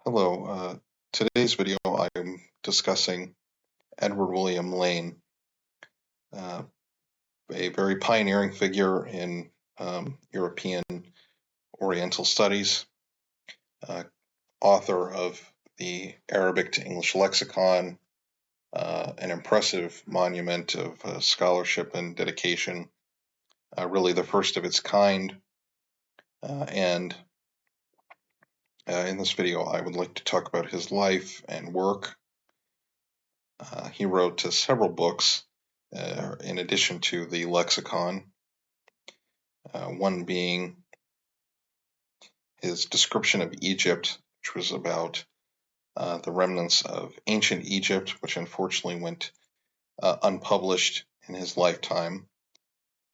Hello. Today's video I'm discussing Edward William Lane, uh, a very pioneering figure in European Oriental studies, uh, author of the Arabic to English lexicon, an impressive monument of scholarship and dedication, really the first of its kind. And in this video, I would like to talk about his life and work. He wrote several books in addition to the lexicon, one being his description of Egypt, which was about the remnants of ancient Egypt, which unfortunately went unpublished in his lifetime.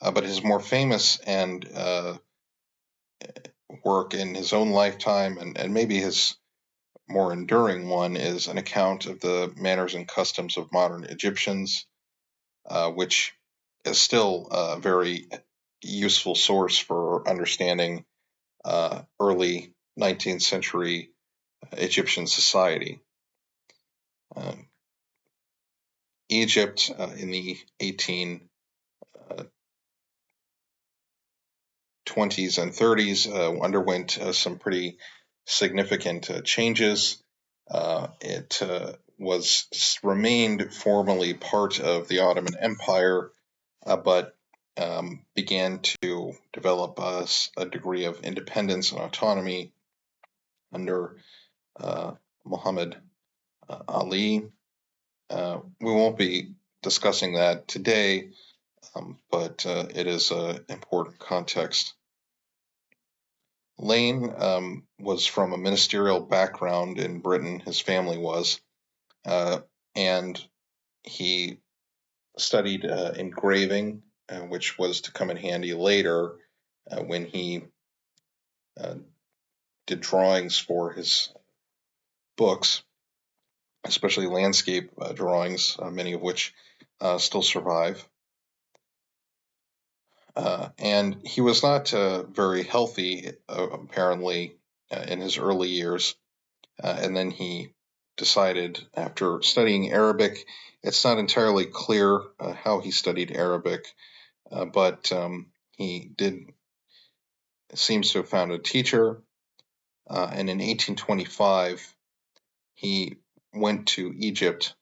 But his more famous and work in his own lifetime, and maybe his more enduring one, is an account of the manners and customs of modern Egyptians, which is still a very useful source for understanding early 19th century Egyptian society. Egypt in the 1820s and 30s underwent some pretty significant changes. It remained formally part of the Ottoman Empire, but began to develop a degree of independence and autonomy under Muhammad Ali. We won't be discussing that today, but it is an important context. Lane was from a ministerial background in Britain, his family was, and he studied engraving, which was to come in handy later when he did drawings for his books, especially landscape drawings, many of which still survive. And he was not very healthy, apparently, in his early years. And then he decided, after studying Arabic, it's not entirely clear how he studied Arabic, but he seems to have found a teacher. And in 1825, he went to Egypt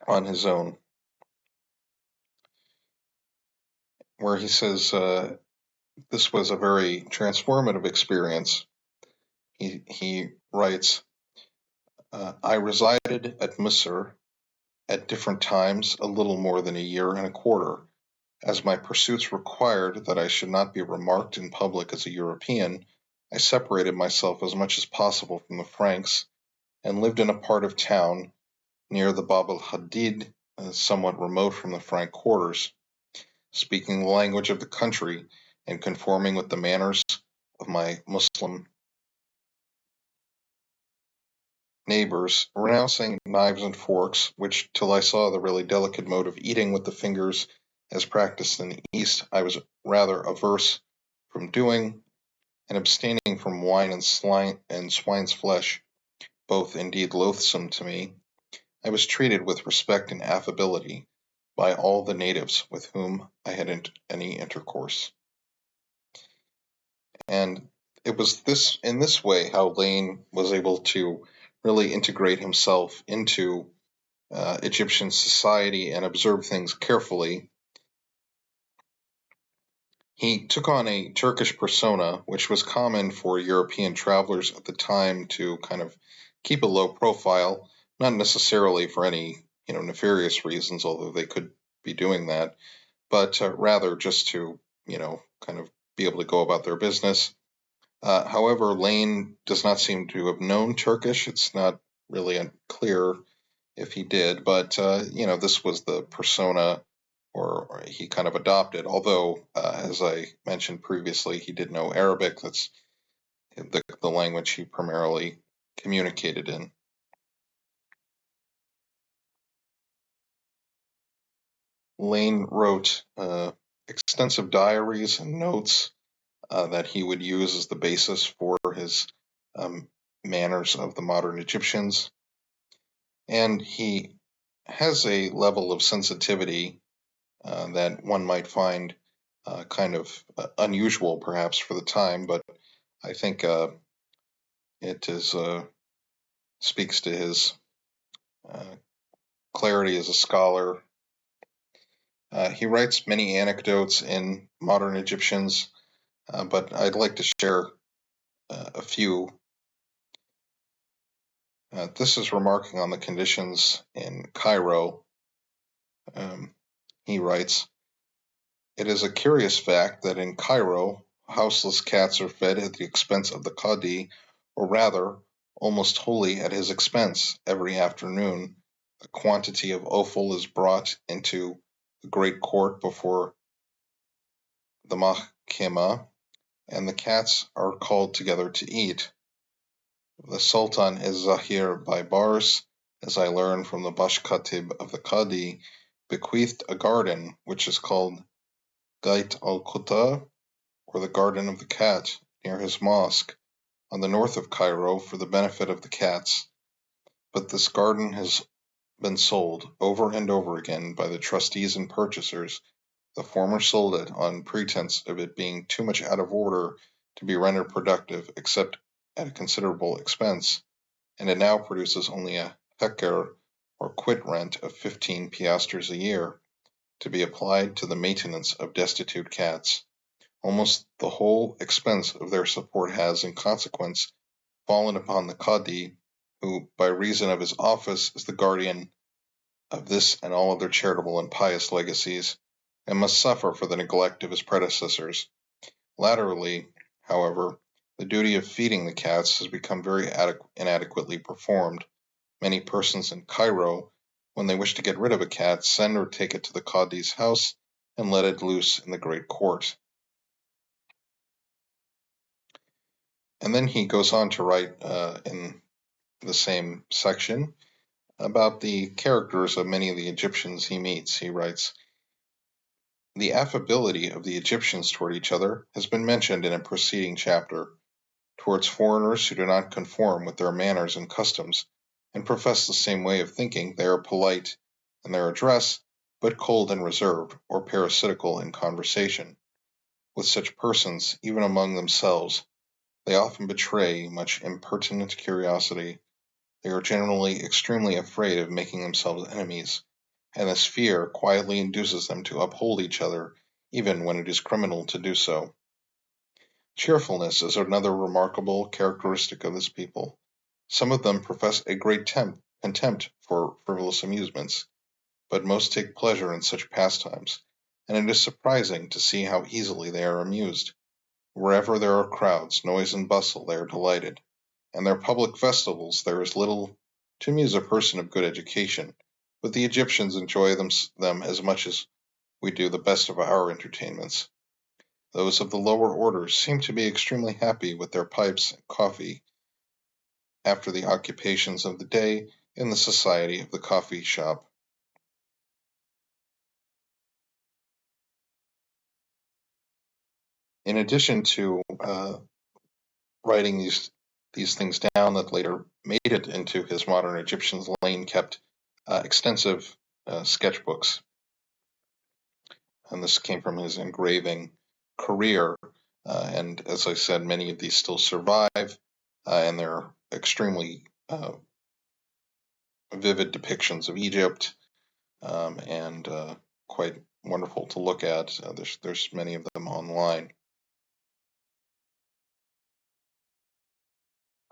on his own, where he says this was a very transformative experience. He writes, I resided at Misr at different times a little more than a year and a quarter, as my pursuits required that I should not be remarked in public as a European. I separated myself as much as possible from the Franks, and lived in a part of town near the Bab el Hadid, somewhat remote from the Frank quarters, speaking the language of the country and conforming with the manners of my Muslim neighbors, renouncing knives and forks, which, till I saw the really delicate mode of eating with the fingers as practised in the East, I was rather averse from doing, and abstaining from wine and swine's flesh, both indeed loathsome to me, I was treated with respect and affability by all the natives with whom I had any intercourse. And it was in this way how Lane was able to really integrate himself into Egyptian society and observe things carefully. He took on a Turkish persona, which was common for European travelers at the time to kind of keep a low profile, not necessarily for any nefarious reasons, although they could be doing that, but rather just to kind of be able to go about their business. However, Lane does not seem to have known Turkish. It's not really clear if he did, but this was the persona or he kind of adopted. Although, as I mentioned previously, he did know Arabic. That's the language he primarily communicated in. Lane wrote extensive diaries and notes that he would use as the basis for his manners of the modern Egyptians. And he has a level of sensitivity that one might find kind of unusual, perhaps, for the time, but I think it is speaks to his clarity as a scholar. He writes many anecdotes in modern Egyptians, but I'd like to share a few. This is remarking on the conditions in Cairo. He writes, "It is a curious fact that in Cairo, houseless cats are fed at the expense of the Qadi, or rather, almost wholly at his expense. Every afternoon, a quantity of offal is brought into the great court before the Mahkemah, and the cats are called together to eat. The Sultan is Zahir by Bars, as I learn from the Bashkatib of the Qadi, bequeathed a garden which is called Gait al-Quta, or the Garden of the Cat, near his mosque, on the north of Cairo, for the benefit of the cats. But this garden has been sold over and over again by the trustees and purchasers. The former sold it on pretense of it being too much out of order to be rendered productive except at a considerable expense, and it now produces only a heker, or quit rent, of 15 piastres a year, to be applied to the maintenance of destitute cats. Almost the whole expense of their support has, in consequence, fallen upon the Qadi, who, by reason of his office, is the guardian of this and all other charitable and pious legacies, and must suffer for the neglect of his predecessors. Latterly, however, the duty of feeding the cats has become very inadequately performed. Many persons in Cairo, when they wish to get rid of a cat, send or take it to the Qadi's house and let it loose in the great court." And then he goes on to write in the same section about the characters of many of the Egyptians he meets. He writes, "The affability of the Egyptians toward each other has been mentioned in a preceding chapter. Towards foreigners who do not conform with their manners and customs, and profess the same way of thinking, they are polite in their address, but cold and reserved, or parasitical in conversation. With such persons, even among themselves, they often betray much impertinent curiosity. They are generally extremely afraid of making themselves enemies, and this fear quietly induces them to uphold each other, even when it is criminal to do so. Cheerfulness is another remarkable characteristic of this people. Some of them profess a great contempt for frivolous amusements, but most take pleasure in such pastimes, and it is surprising to see how easily they are amused. Wherever there are crowds, noise, and bustle, they are delighted. In their public festivals there is little to amuse a person of good education, but the Egyptians enjoy them as much as we do the best of our entertainments. Those of the lower orders seem to be extremely happy with their pipes and coffee after the occupations of the day in the society of the coffee shop." In addition to writing these things down that later made it into his Modern Egyptians, Lane kept extensive sketchbooks, and this came from his engraving career. And as I said, many of these still survive, and they're extremely vivid depictions of Egypt, and quite wonderful to look at. There's many of them online.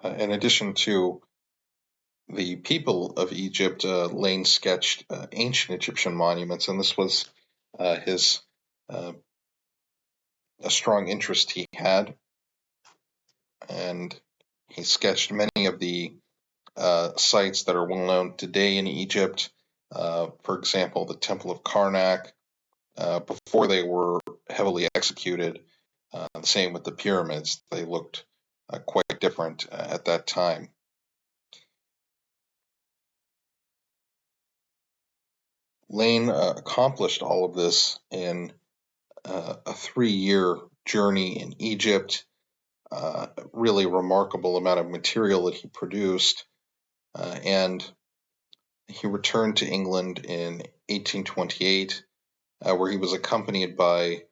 In addition to the people of Egypt, Lane sketched ancient Egyptian monuments, and this was his a strong interest he had. And he sketched many of the sites that are well known today in Egypt. For example, the Temple of Karnak, before they were heavily executed. The same with the pyramids. They looked quite different at that time. Lane accomplished all of this in a 3-year journey in Egypt, really remarkable amount of material that he produced, and he returned to England in 1828, where he was accompanied by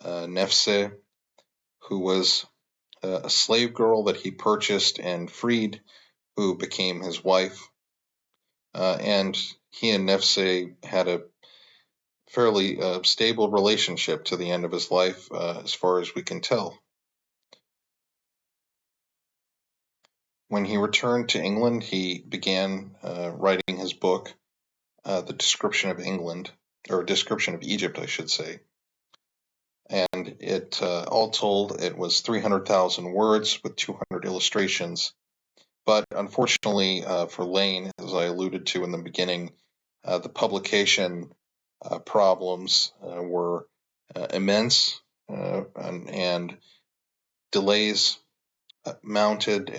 Nefse, who was a slave girl that he purchased and freed, who became his wife. And he and Nefse had a fairly stable relationship to the end of his life, as far as we can tell. When he returned to England, he began writing his book, The Description of England, or Description of Egypt, I should say. And it, all told, it was 300,000 words with 200 illustrations. But unfortunately for Lane, as I alluded to in the beginning, the publication problems were immense, and delays mounted,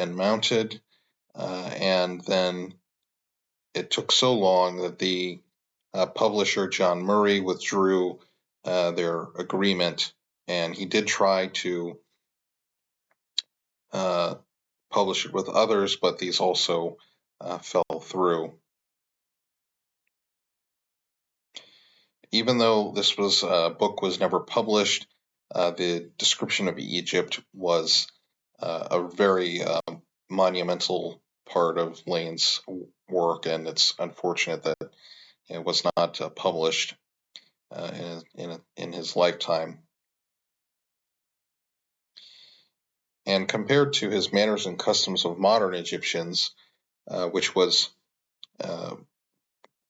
and then it took so long that the publisher, John Murray, withdrew their agreement, and he did try to publish it with others, but these also fell through. Even though this book was never published, the Description of Egypt was a very monumental part of Lane's work, and it's unfortunate that it was not published in his lifetime. And compared to his Manners and Customs of Modern Egyptians, which was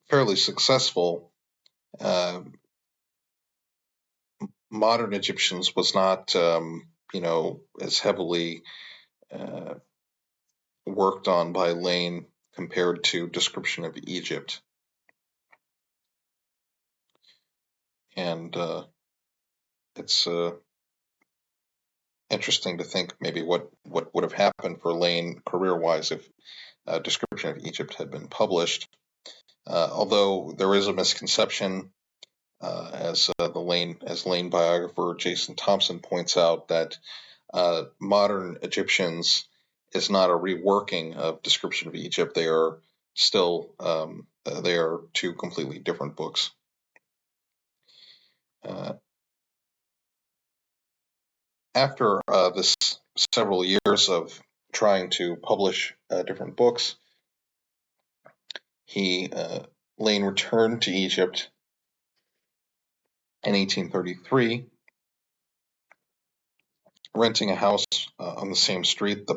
fairly successful, Modern Egyptians was not, as heavily worked on by Lane compared to Description of Egypt. And it's interesting to think maybe what would have happened for Lane career-wise if Description of Egypt had been published. Although there is a misconception, as Lane biographer Jason Thompson points out, that Modern Egyptians is not a reworking of Description of Egypt. They are still they are two completely different books. After this several years of trying to publish different books, Lane returned to Egypt in 1833, renting a house on the same street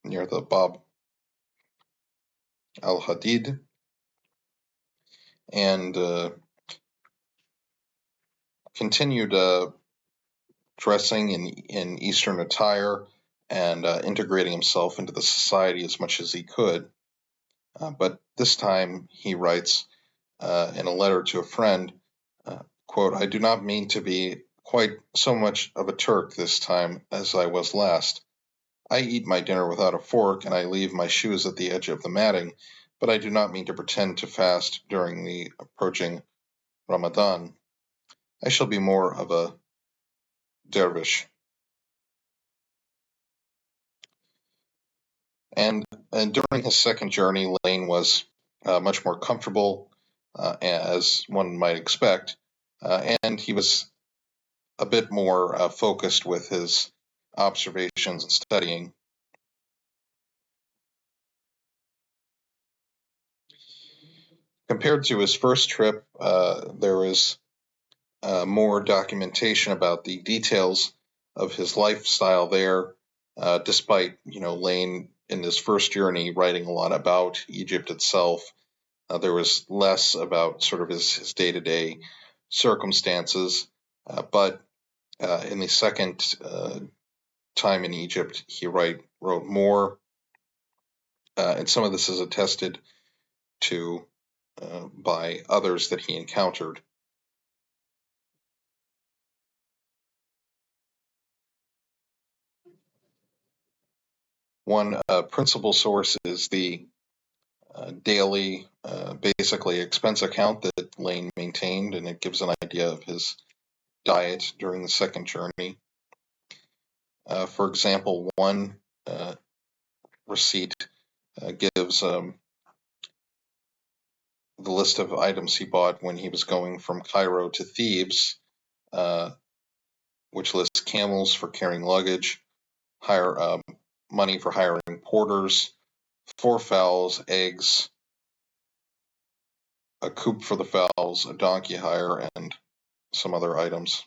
near the Bab al-Hadid, and continued dressing in Eastern attire and integrating himself into the society as much as he could. But this time he writes in a letter to a friend, quote, "I do not mean to be quite so much of a Turk this time as I was last. I eat my dinner without a fork, and I leave my shoes at the edge of the matting, but I do not mean to pretend to fast during the approaching Ramadan. I shall be more of a dervish." And during his second journey, Lane was much more comfortable, as one might expect, and he was a bit more focused with his observations and studying. Compared to his first trip, there is more documentation about the details of his lifestyle there, despite, Lane in his first journey writing a lot about Egypt itself. There was less about sort of his day-to-day circumstances, but in the second time in Egypt, he wrote more, and some of this is attested to by others that he encountered. One principal source is the daily, basically expense account that Lane maintained, and it gives an idea of his diet during the second journey. For example, one receipt gives the list of items he bought when he was going from Cairo to Thebes, which lists camels for carrying luggage, money for hiring porters, 4 fowls, eggs, a coop for the fowls, a donkey hire, and some other items.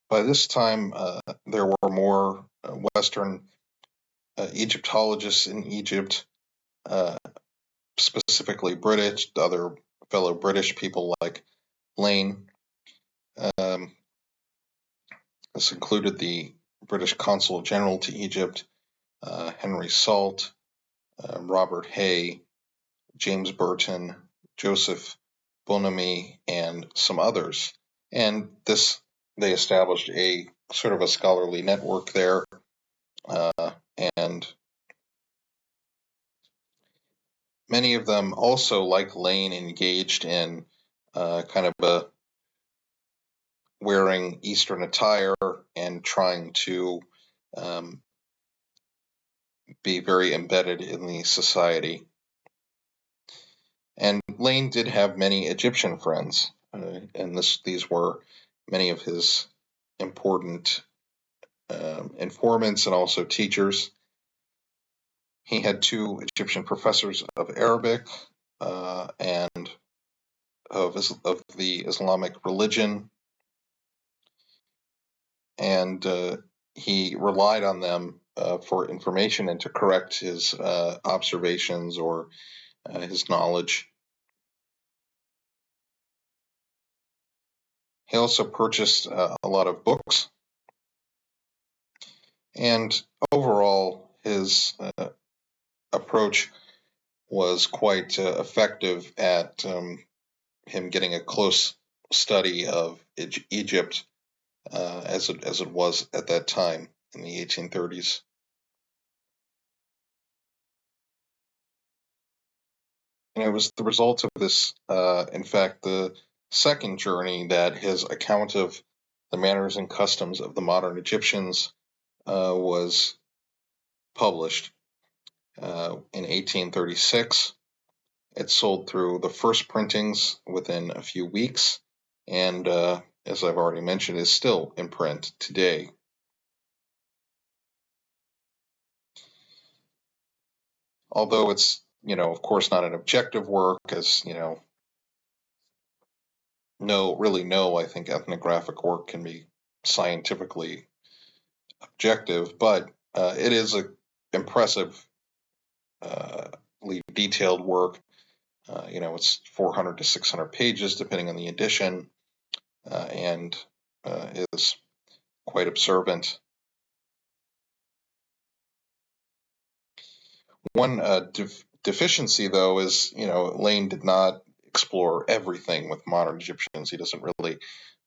By this time, there were more Western Egyptologists in Egypt, specifically British, other fellow British people like Lane. This included the British Consul General to Egypt, Henry Salt, Robert Hay, James Burton, Joseph Bonamy, and some others. And they established a sort of a scholarly network there, and many of them also, like Lane, engaged in kind of wearing Eastern attire and trying to be very embedded in the society. And Lane did have many Egyptian friends, and these were many of his important informants and also teachers. He had 2 Egyptian professors of Arabic and of the Islamic religion, and he relied on them for information and to correct his observations or his knowledge. He also purchased a lot of books, and overall his approach was quite effective at him getting a close study of Egypt as it was at that time in the 1830s. And it was the result of this, in fact, the second journey, that his account of the manners and customs of the modern Egyptians was published in 1836. It sold through the first printings within a few weeks, and as I've already mentioned, is still in print today. Although it's, of course, not an objective work, as, I think ethnographic work can be scientifically objective, but it is an impressively detailed work. It's 400 to 600 pages, depending on the edition, and is quite observant. One deficiency, though, is, Lane did not explore everything with modern Egyptians. He doesn't really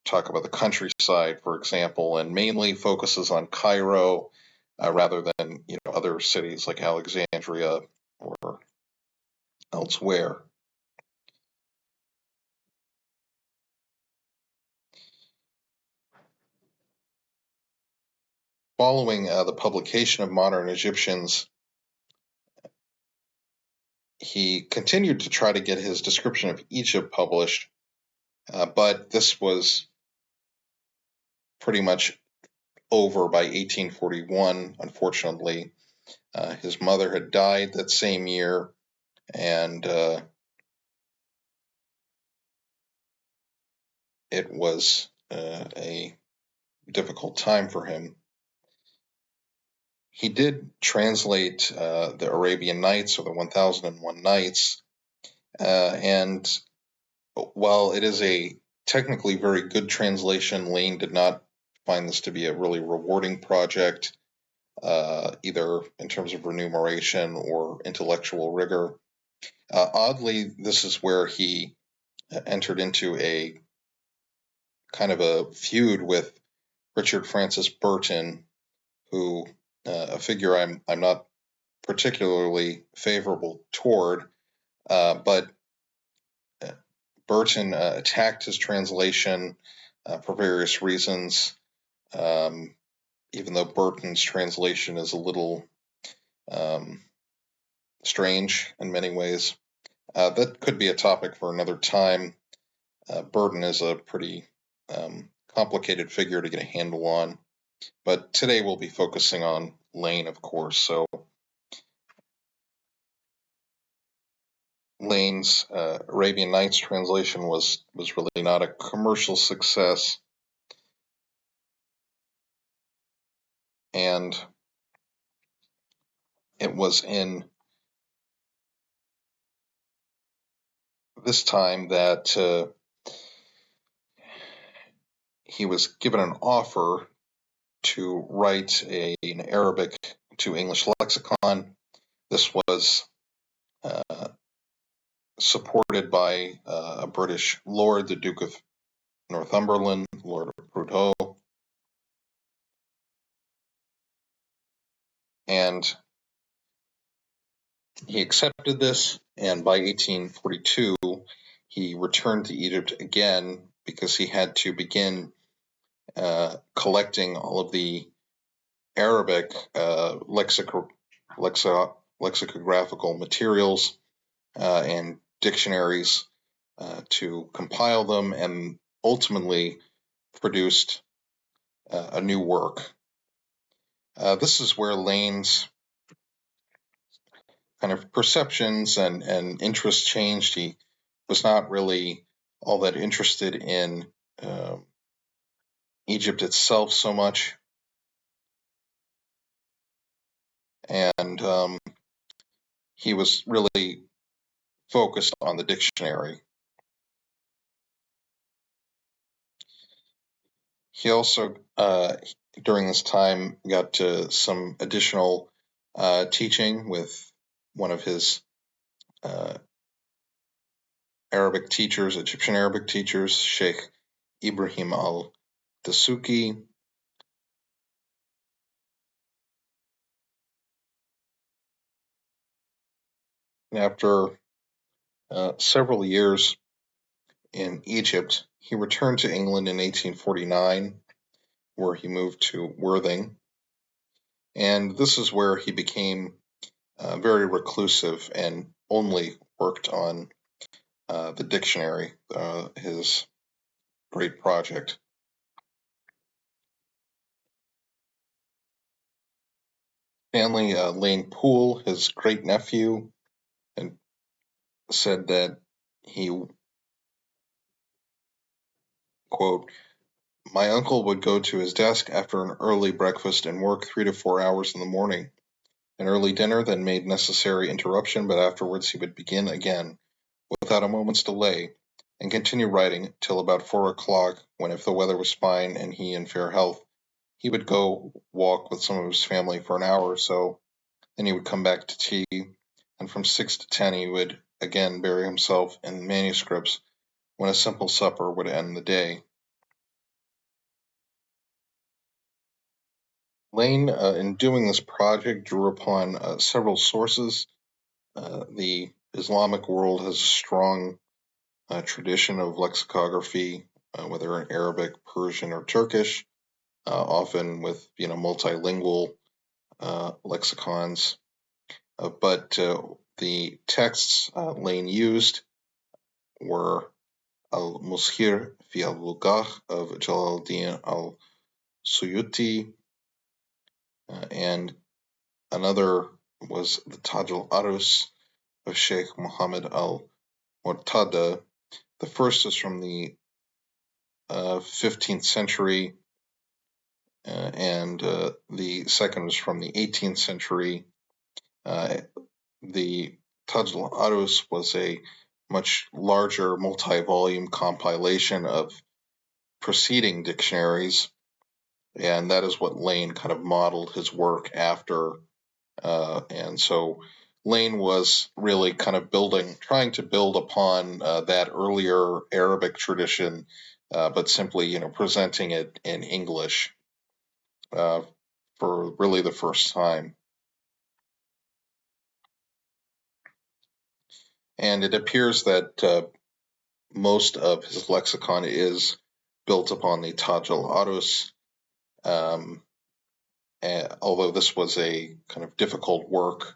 talk about the countryside, for example, and mainly focuses on Cairo rather than, other cities like Alexandria or elsewhere. Following the publication of Modern Egyptians, he continued to try to get his description of Egypt published, but this was pretty much over by 1841, unfortunately. His mother had died that same year, and it was a difficult time for him. He did translate the Arabian Nights, or the 1001 Nights, and while it is a technically very good translation, Lane did not find this to be a really rewarding project, either in terms of remuneration or intellectual rigor. Oddly, this is where he entered into a kind of a feud with Richard Francis Burton, who a figure I'm not particularly favorable toward, but Burton attacked his translation for various reasons, even though Burton's translation is a little strange in many ways. That could be a topic for another time. Burton is a pretty complicated figure to get a handle on, but today we'll be focusing on Lane, of course. So Lane's Arabian Nights translation was really not a commercial success, and it was in this time that he was given an offer to write an Arabic to English lexicon. This was supported by a British lord, the Duke of Northumberland, Lord of Prudhoe, and he accepted this, and by 1842 he returned to Egypt again because he had to begin collecting all of the Arabic lexicographical materials and dictionaries to compile them, and ultimately produced a new work. This is where Lane's kind of perceptions and interests changed. He was not really all that interested in Egypt itself so much, and he was really focused on the dictionary. He also, during this time, got some additional teaching with one of his Arabic teachers, Egyptian Arabic teachers, Sheikh Ibrahim al-Dasuki. After several years in Egypt, he returned to England in 1849, where he moved to Worthing. And this is where he became very reclusive and only worked on the dictionary, his great project. Stanley Lane Poole, his great nephew, and said that he, quote, "My uncle would go to his desk after an early breakfast and work 3 to 4 hours in the morning. An early dinner then made necessary interruption, but afterwards he would begin again, without a moment's delay, and continue writing till about 4 o'clock, when, if the weather was fine and he in fair health, he would go walk with some of his family for an hour or so. Then he would come back to tea, and from 6 to 10 he would again bury himself in manuscripts, when a simple supper would end the day." Lane, in doing this project, drew upon several sources. The Islamic world has a strong tradition of lexicography, whether in Arabic, Persian, or Turkish, often with multilingual lexicons. But the texts Lane used were Al-Mushir fi al-Lughah of Jalaluddin al-Suyuti, and another was the Taj al-Arus of Sheikh Muhammad al-Murtada. The first is from the 15th century, and the second is from the 18th century. The Taj al-Arus was a much larger multi-volume compilation of preceding dictionaries, and that is what Lane kind of modeled his work after. And so Lane was really kind of trying to build upon that earlier Arabic tradition, but simply, presenting it in English for really the first time. And it appears that most of his lexicon is built upon the Taj al-Arus, although this was a kind of difficult work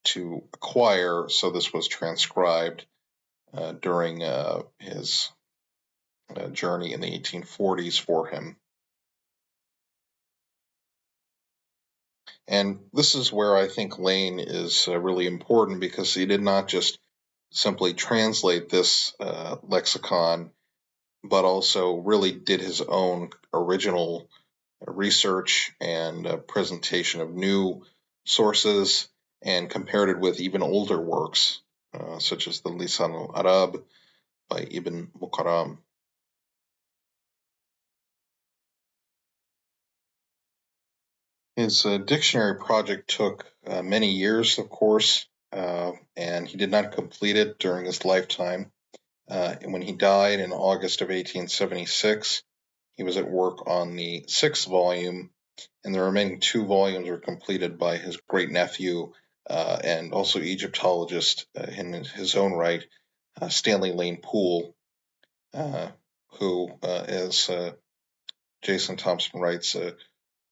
to acquire, so this was transcribed during his journey in the 1840s for him. And this is where I think Lane is really important, because he did not just simply translate this lexicon, but also really did his own original research and presentation of new sources, and compared it with even older works, such as the Lisan al-Arab by Ibn Mukarram. His dictionary project took many years, of course, and he did not complete it during his lifetime. When he died in August of 1876, he was at work on the sixth volume, and the remaining two volumes were completed by his great nephew and also Egyptologist in his own right, Stanley Lane Poole, who, as Jason Thompson writes,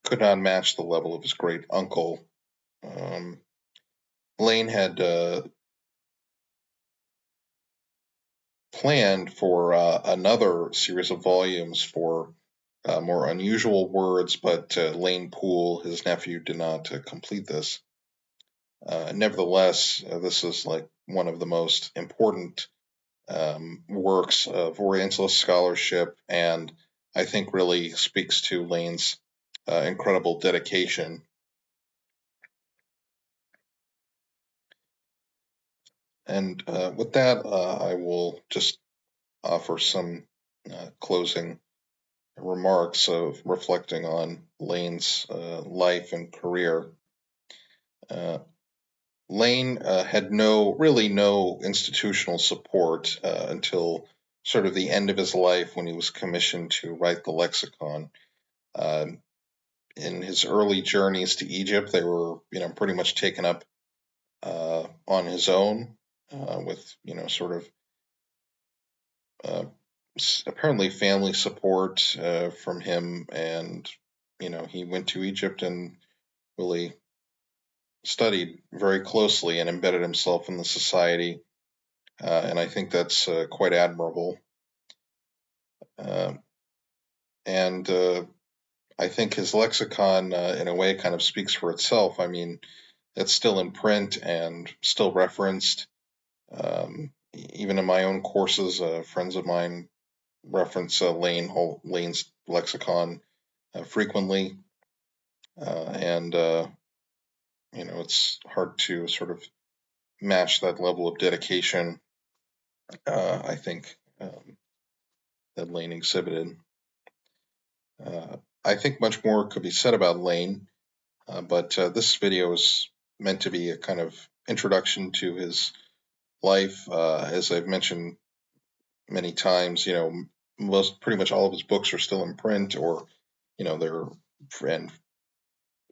could not match the level of his great uncle. Lane had planned for another series of volumes for more unusual words, but Lane Poole, his nephew, did not complete this. Nevertheless, this is like one of the most important works of Orientalist scholarship, and I think really speaks to Lane's incredible dedication. And with that, I will just offer some closing remarks of reflecting on Lane's life and career. Lane had really no institutional support until sort of the end of his life, when he was commissioned to write the lexicon. In his early journeys to Egypt, they were, pretty much taken up on his own, with, sort of apparently family support from him, and he went to Egypt and really studied very closely and embedded himself in the society, and I think that's quite admirable. And I think his lexicon, in a way, kind of speaks for itself. I mean, it's still in print and still referenced. Even in my own courses, friends of mine reference Lane's lexicon frequently, and it's hard to sort of match that level of dedication. I think that Lane exhibited. I think much more could be said about Lane, but this video is meant to be a kind of introduction to his life. As I've mentioned many times, pretty much all of his books are still in print, or they're, and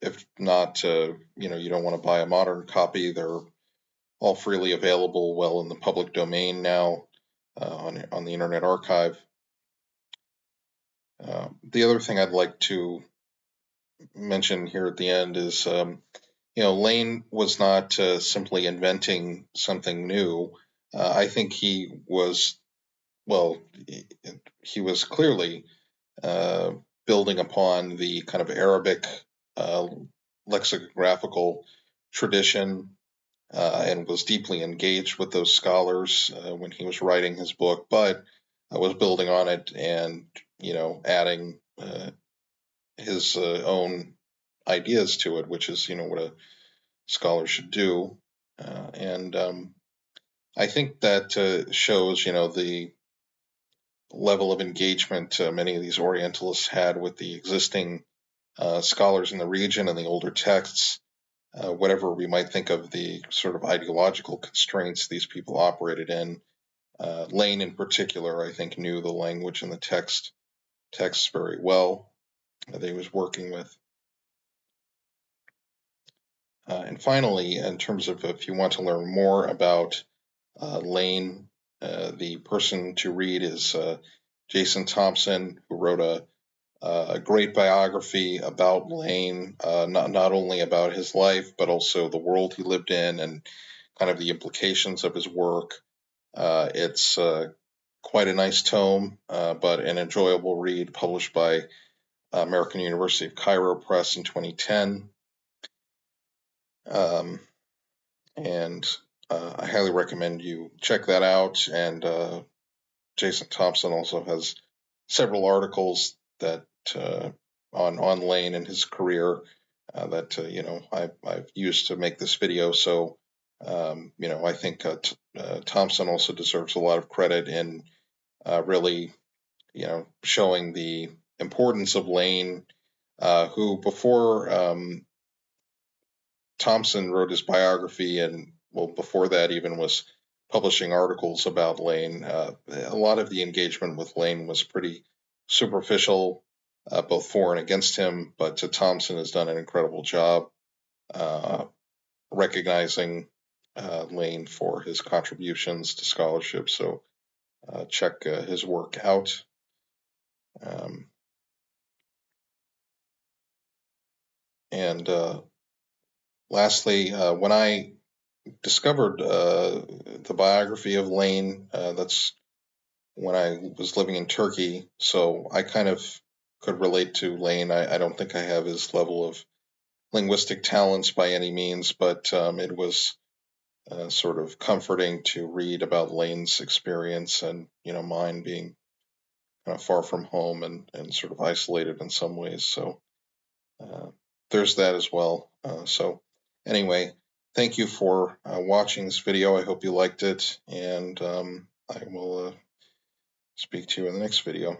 if not, you don't want to buy a modern copy, they're all freely available, well in the public domain now, on the Internet Archive. The other thing I'd like to mention here at the end is, Lane was not simply inventing something new. I think he was clearly building upon the kind of Arabic lexicographical tradition, and was deeply engaged with those scholars when he was writing his book, but was building on it and, adding his own ideas to it, which is, what a scholar should do. And I think that shows, the level of engagement many of these Orientalists had with the existing scholars in the region and the older texts, whatever we might think of the sort of ideological constraints these people operated in. Lane, in particular, I think knew the language and the texts very well that he was working with. And finally, in terms of if you want to learn more about Lane. The person to read is Jason Thompson, who wrote a great biography about Lane, not only about his life, but also the world he lived in and kind of the implications of his work. It's quite a nice tome, but an enjoyable read, published by American University of Cairo Press in 2010. And I highly recommend you check that out. And Jason Thompson also has several articles that on Lane and his career that I've used to make this video. So I think Thompson also deserves a lot of credit in really showing the importance of Lane, who before Thompson wrote his biography, and well, before that even was publishing articles about Lane. A lot of the engagement with Lane was pretty superficial, both for and against him. But Thompson has done an incredible job recognizing Lane for his contributions to scholarship. So check his work out. And lastly, when I discovered the biography of Lane, that's when I was living in Turkey, so I kind of could relate to Lane. I don't think I have his level of linguistic talents by any means, but it was sort of comforting to read about Lane's experience and, mine being kind of far from home and sort of isolated in some ways. So there's that as well. So anyway, thank you for watching this video. I hope you liked it, and I will speak to you in the next video.